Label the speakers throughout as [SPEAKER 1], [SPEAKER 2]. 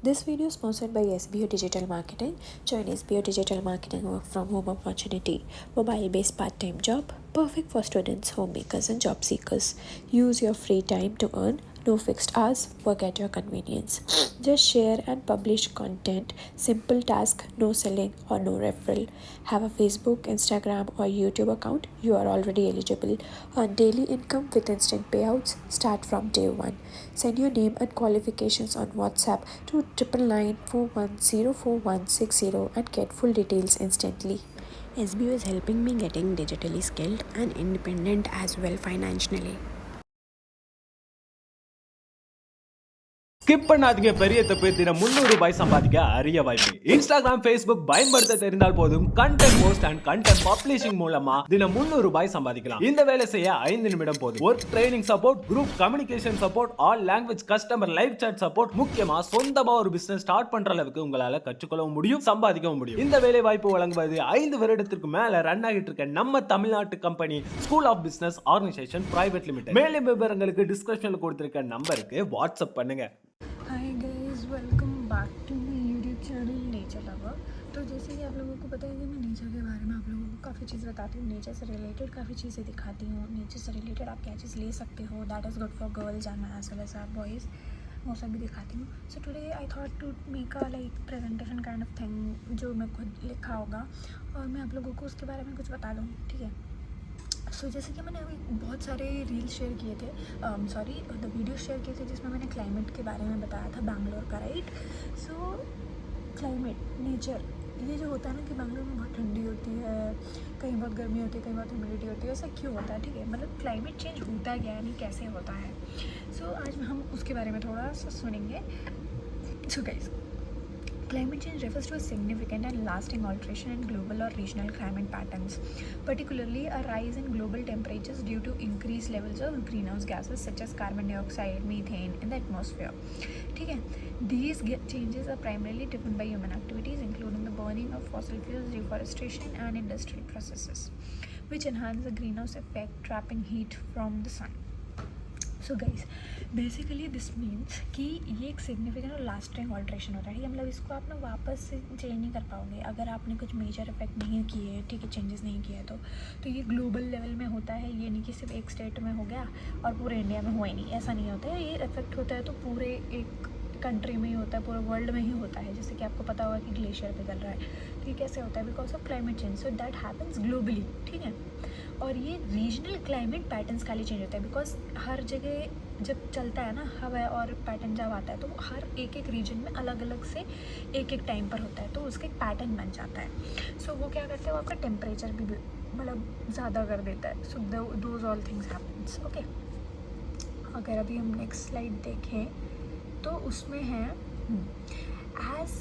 [SPEAKER 1] This video is sponsored by SBO Digital Marketing. Join SBO Digital Marketing work from home opportunity, mobile-based part-time job, perfect for students, homemakers, and job seekers. Use your free time to earn. No fixed hours, work at your convenience. Just share and publish content. Simple task, no selling or no referral. Have a Facebook, Instagram, or YouTube account? You are already eligible. Earn daily income with instant payouts. Start from day one. Send your name and qualifications on WhatsApp to 9994104160 and get full details instantly. SBO is helping me getting digitally skilled and independent as well financially.
[SPEAKER 2] Skip பண்ணாதீங்க பெரிய தப்பு. தினம் 300 ரூபாய் சம்பாதிக்க அரிய வாய்ப்பு. Instagram, Facebook பயன்படுத்த தெரிந்தால் போதும் content post and content publishing மூலமா தினம் 300 ரூபாய் சம்பாதிக்கலாம். இந்த வேலை செய்ய 5 நிமிடம் போதும். Work training support, group communication support, all language customer live chat support, முக்கியமா சொந்தமா ஒரு பிசினஸ் ஸ்டார்ட் பண்ற அளவுக்கு உங்களால கற்றுக்கொள்ளவும் முடியும், சம்பாதிக்கவும் முடியும். இந்த வேலை வாய்ப்பு வழங்குவது 5 வருடத்திற்கு மேல ரன் ஆகிட்டு இருக்க நம்ம தமிழ்நாட்டு company school of business organisation private limited. மேலும் விவரங்களுக்கு டிஸ்கிரிப்ஷன்ல கொடுத்திருக்க நம்பருக்கு வாட்ஸ்அப் பண்ணுங்க.
[SPEAKER 3] Hi guys, welcome back to my YouTube channel nature lover. तो जैसे कि आप लोगों को पता है कि मैं नेचर के बारे में आप लोगों को काफ़ी चीज़ बताती हूँ, नेचर से रिलेटेड काफ़ी चीज़ें दिखाती हूँ। नेचर से रिलेटेड आप क्या चीज़ ले सकते हो, that is good for girls and as well as boys, वो सब भी दिखाती हूँ। So today I thought to make a like presentation kind of thing जो मैं खुद लिखा होगा और मैं आप लोगों को उसके बारे में कुछ बता दूँ, ठीक है। सो जैसे कि मैंने अभी बहुत सारे रील्स शेयर किए थे, द वीडियो शेयर किए थे जिसमें मैंने क्लाइमेट के बारे में बताया था, बैंगलोर का, राइट। सो क्लाइमेट, नेचर, ये जो होता है ना कि बैंगलोर में बहुत ठंडी होती है, कहीं बहुत गर्मी होती है, कहीं बहुत ह्यूमिडिटी होती है, ऐसा क्यों होता है, ठीक है। मतलब क्लाइमेट चेंज होता क्या है, नहीं कैसे होता है। सो आज हम उसके बारे में थोड़ा सा सुनेंगे। So guys, climate change refers to a significant and lasting alteration in global or regional climate patterns, particularly a rise in global temperatures due to increased levels of greenhouse gases such as carbon dioxide, methane in the atmosphere. ठीक है, these changes are primarily driven by human activities including the burning of fossil fuels, deforestation and industrial processes, which enhance the greenhouse effect, trapping heat from the sun. So guys, basically this means कि ये एक significant और lasting alteration होता है, ठीक है। मतलब इसको आप ना वापस से चेंज नहीं कर पाओगे अगर आपने कुछ मेजर इफेक्ट नहीं किए, ठीक है, चेंजेस नहीं किए तो ये ग्लोबल लेवल में होता है। ये नहीं कि सिर्फ एक स्टेट में हो गया और पूरे इंडिया में हुआ ही नहीं, ऐसा नहीं होता है। ये इफेक्ट होता है तो पूरे एक कंट्री में ही होता है, पूरे वर्ल्ड में ही होता है। जैसे कि आपको पता होगा कि ग्लेशियर पिघल रहा है, तो ये कैसे होता है, because of climate change. So that happens globally, ठीक है। और ये रीजनल क्लाइमेट पैटर्न्स खाली चेंज होता है बिकॉज हर जगह जब चलता है ना हवा और पैटर्न जब आता है तो हर एक रीजन में अलग अलग से एक टाइम पर होता है, तो उसका एक पैटर्न बन जाता है। सो वो क्या करता है, वो आपका टेम्परेचर भी मतलब ज़्यादा कर देता है। So those all things happens, okay. अगर अभी हम नेक्स्ट स्लाइड देखें तो उसमें है as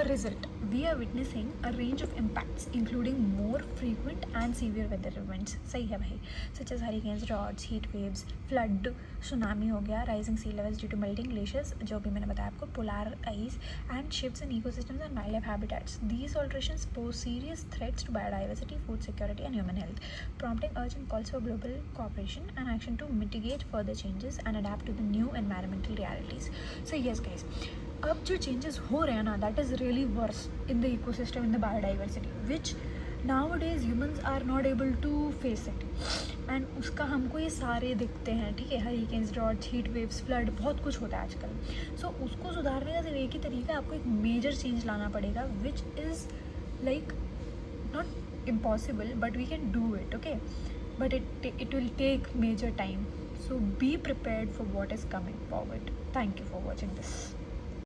[SPEAKER 3] a result, we are witnessing a range of impacts including more frequent and severe weather events, सही है भाई, such as hurricanes, droughts, heat waves, flood, tsunami हो गया, rising sea levels due to melting glaciers जो भी मैंने बताया आपको, polar ice and shifts in ecosystems and wildlife habitats. These alterations pose serious threats to biodiversity, food security and human health, prompting urgent calls for global cooperation and action to mitigate further changes and adapt to the new environmental realities. So yes guys, अब जो changes हो रहे हैं ना, that is really worse in the ecosystem, in the biodiversity, which nowadays humans are not able to face it. And उसका हमको ये सारे दिखते हैं, ठीक है, hurricanes, droughts, heat waves, flood, बहुत कुछ होता है आजकल। सो उसको सुधारने का सिर्फ एक ही तरीका है, आपको एक मेजर चेंज लाना पड़ेगा, which is like not impossible but we can do it, okay, but it will take major time. So be prepared for what is coming forward. Thank you for watching this.